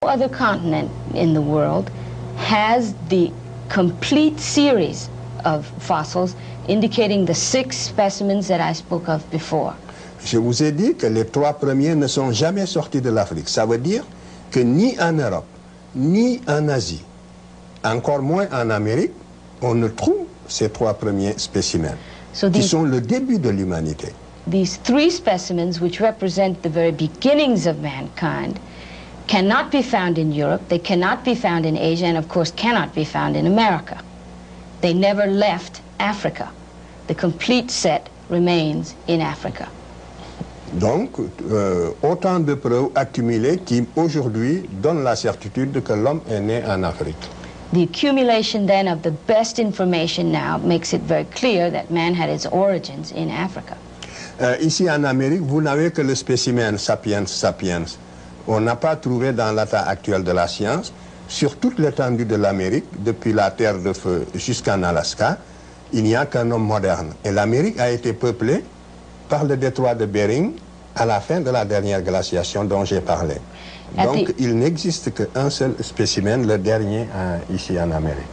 No other continent in the world has the complete series of fossils indicating the 6 specimens that I spoke of before. Je vous ai dit que les 3 premiers ne sont jamais sortis de l'Afrique. Ça veut dire que ni en Europe, ni en Asie, encore moins en Amérique, on ne trouve ces 3 premiers spécimens, qui sont le début de l'humanité. These 3 specimens, which represent the very beginnings of mankind, cannot be found in Europe, they cannot be found in Asia, and of course cannot be found in America. They never left Africa. The complete set remains in Africa. Donc, autant de preuves accumulées qui, aujourd'hui, donnent la certitude que l'homme est né en Afrique. The accumulation, then, of the best information now makes it very clear that man had its origins in Africa. Ici, en Amérique, vous n'avez que le spécimen sapiens sapiens. On n'a pas trouvé dans l'état actuel de la science, sur toute l'étendue de l'Amérique, depuis la Terre de Feu jusqu'en Alaska, il n'y a qu'un homme moderne. Et l'Amérique a été peuplée par le détroit de Bering à la fin de la dernière glaciation dont j'ai parlé. Donc, il n'existe qu'un seul spécimen, le dernier ici en Amérique.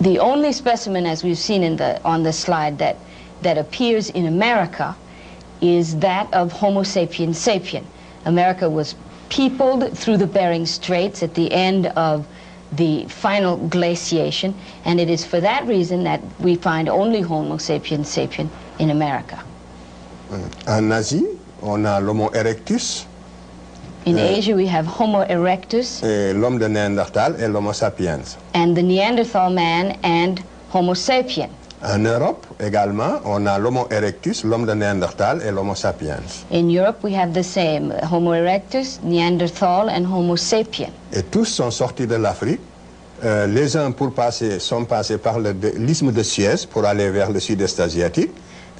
The only specimen, as we've seen on the slide, that appears in America is that of Homo sapiens sapien. America was peopled through the Bering Straits at the end of the final glaciation, and it is for that reason that we find only Homo sapiens sapien in America. En Asie, on a l'Homo erectus. In Asia, we have Homo erectus. L'homme de Néandertal et l'Homo sapiens. And the Neanderthal man and Homo sapien. En Europe, également, on a l'Homo erectus, l'homme de Néandertal et l'Homo sapiens. In Europe, we have the same, Homo erectus, Neanderthal, and Homo sapien. Et tous sont sortis de l'Afrique. Les uns sont passés par l'isthme de Suez pour aller vers le sud-est asiatique,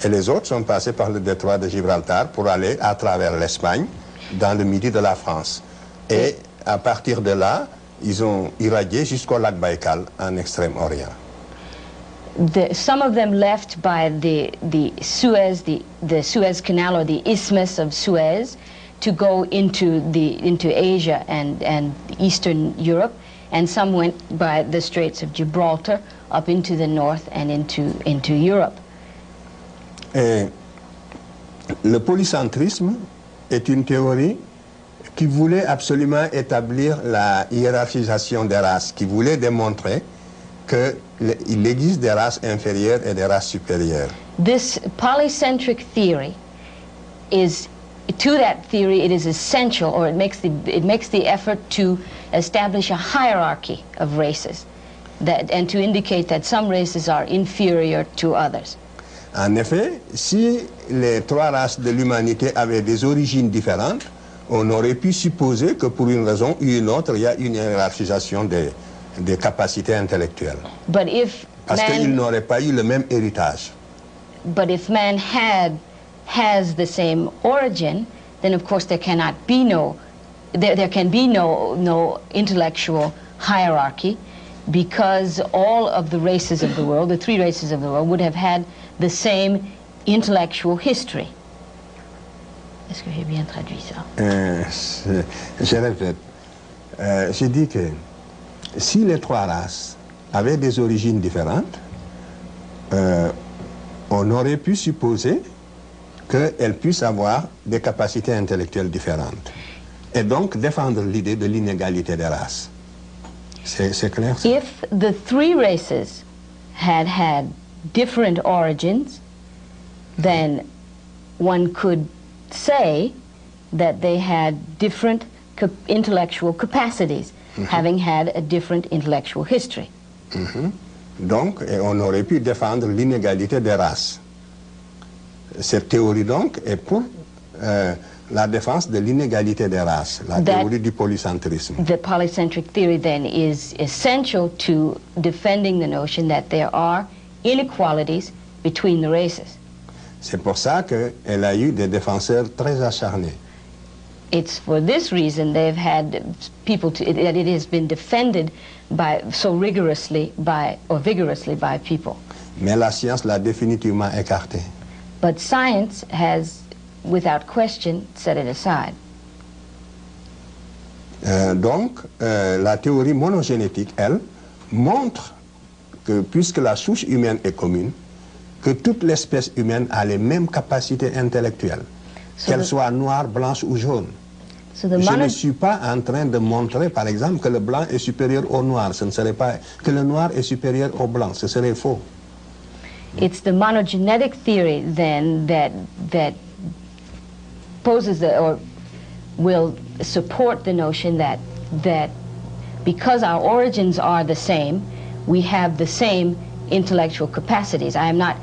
et les autres sont passés par le détroit de Gibraltar pour aller à travers l'Espagne, dans le midi de la France. Et à partir de là, ils ont irradié jusqu'au lac Baïkal, en Extrême-Orient. Some of them left by the Suez Canal or the Isthmus of Suez to go into Asia and Eastern Europe, and some went by the Straits of Gibraltar up into the north and into Europe. Et le polycentrisme est une théorie qui voulait absolument établir la hiérarchisation des races, qui voulait démontrer qu'il existe des races inférieures et des races supérieures. This polycentric theory is, to that theory, it is essential, or it makes the effort to establish a hierarchy of races, and to indicate that some races are inferior to others. En effet, si les 3 races de l'humanité avaient des origines différentes, on aurait pu supposer que pour une raison ou une autre, il y a une hiérarchisation des capacités intellectuelles. Parce qu'ils n'auraient pas eu le même héritage. But if man has the same origin, then of course there cannot be there can be no intellectual hierarchy, because all of the races of the world, the 3 races of the world, would have had the same intellectual history. Est-ce que j'ai bien traduit ça? Je répète. Je dis que si les 3 races avaient des origines différentes, on aurait pu supposer qu'elles puissent avoir des capacités intellectuelles différentes. Et donc défendre l'idée de l'inégalité des races. C'est clair ça? If the 3 races had different origins, then one could say that they had different intellectual capacities, having had a different intellectual history. Donc, on aurait pu défendre l'inégalité des races. Cette théorie, donc, est pour la défense de l'inégalité des races, la théorie du polycentrisme. The polycentric theory, then, is essential to defending the notion that there are inequalities between the races. C'est pour ça qu'elle a eu des défenseurs très acharnés. It's for this reason they've had people that it has been defended so vigorously by people. Mais la science l'a définitivement écarté. But science has, without question, set it aside. Donc, la théorie monogénétique, elle, montre que, puisque la souche humaine est commune, que toute l'espèce humaine a les mêmes capacités intellectuelles, qu'elle soit noire, blanche ou jaune. Je ne suis pas en train de montrer, par exemple, que le blanc est supérieur au noir. Ce ne serait pas que le noir est supérieur au blanc. Ce serait faux. It's the monogenetic theory, then, that poses or will support the notion that because our origins are the same, we have the same intellectual capacities. I am not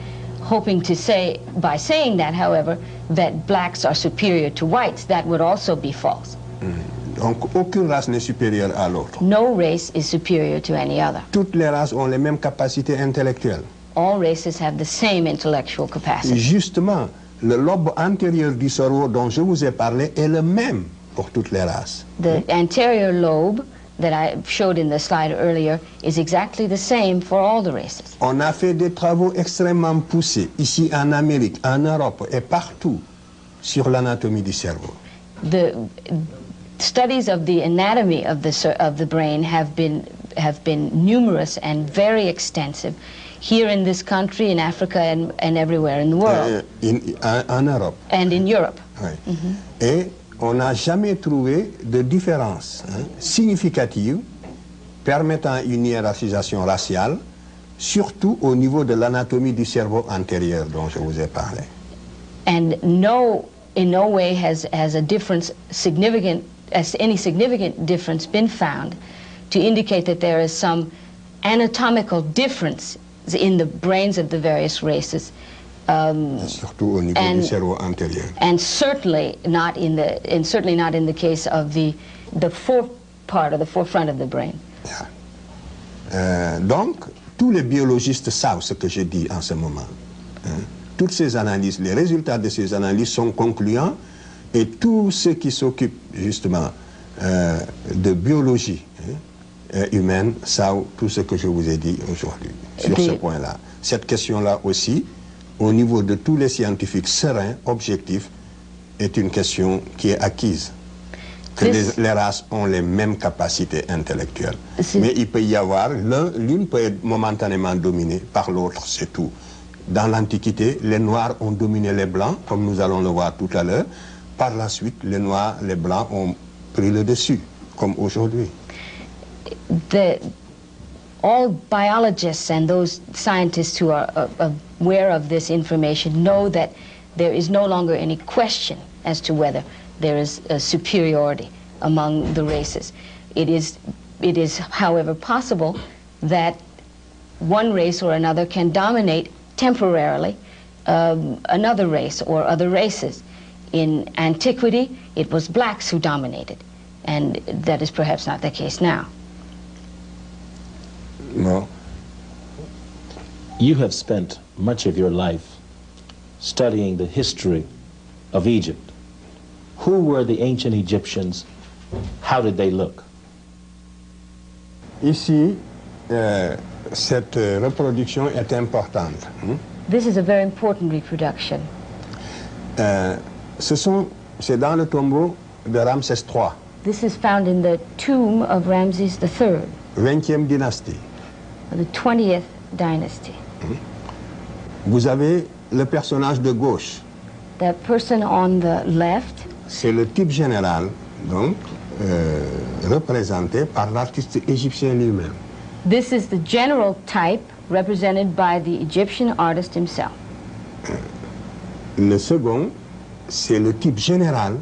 hoping to say, by saying that, however, that blacks are superior to whites. That would also be false. Donc, aucune race n'est supérieure à l'autre. No race is superior to any other. Toutes les races ont les mêmes capacités intellectuelles. All races have the same intellectual capacity. Justement, le lobe antérieur du cerveau dont je vous ai parlé est le même pour toutes les races. The anterior lobe that I showed in the slide earlier is exactly the same for all the races. On a fait des travaux extrêmement poussés ici en Amérique, en Europe et partout sur l'anatomie du cerveau. The studies of the anatomy of the brain have been numerous and very extensive here in this country, in Africa, and everywhere in the world. En Europe. And in Europe. Oui. Et on n'a jamais trouvé de différence significative permettant une hiérarchisation raciale, surtout au niveau de l'anatomie du cerveau antérieur dont je vous ai parlé. And in no way has a difference any significant difference been found to indicate that there is some anatomical difference in the brains of the various races. Surtout au niveau du cerveau antérieur. And certainly not in the case of the forefront of the brain. Yeah. Donc, tous les biologistes savent ce que je dis en ce moment. Toutes ces analyses, les résultats de ces analyses sont concluants et tous ceux qui s'occupent justement de biologie humaine savent tout ce que je vous ai dit aujourd'hui sur ce point-là. Cette question-là aussi, au niveau de tous les scientifiques sereins, objectifs, est une question qui est acquise. Que les races ont les mêmes capacités intellectuelles. Mais il peut y avoir, l'une peut être momentanément dominée par l'autre, c'est tout. Dans l'Antiquité, les Noirs ont dominé les Blancs, comme nous allons le voir tout à l'heure. Par la suite, les Noirs, les Blancs ont pris le dessus, comme aujourd'hui. All biologists and those scientists who are aware of this information know that there is no longer any question as to whether there is a superiority among the races. It is, however, possible that one race or another can dominate temporarily another race or other races. In antiquity, it was blacks who dominated, and that is perhaps not the case now. No. You have spent much of your life studying the history of Egypt. Who were the ancient Egyptians? How did they look? Ici, cette reproduction est importante. This is a very important reproduction. C'est dans le tombeau de Ramsès III. This is found in the tomb of Ramses III. 20e dynastie. The 20th dynasty. Vous avez le personnage de gauche. The person on the left. C'est le type général, donc, représenté par l'artiste égyptien lui-même. This is the general type represented by the Egyptian artist himself. Le second, c'est le type général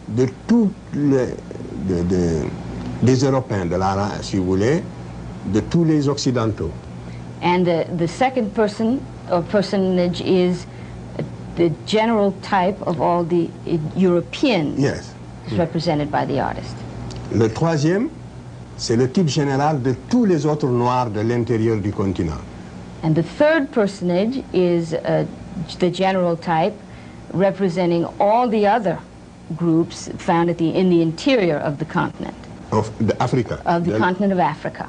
de tous des Européens, si vous voulez, de tous les Occidentaux. And the second person or personage is the general type of all the Europeans. Yes. Represented by the artist. Le troisième, c'est le type général de tous les autres Noirs de l'intérieur du continent. And the third personage is the general type representing all the other groups found in the interior of the continent. Of Africa. Of the continent of Africa.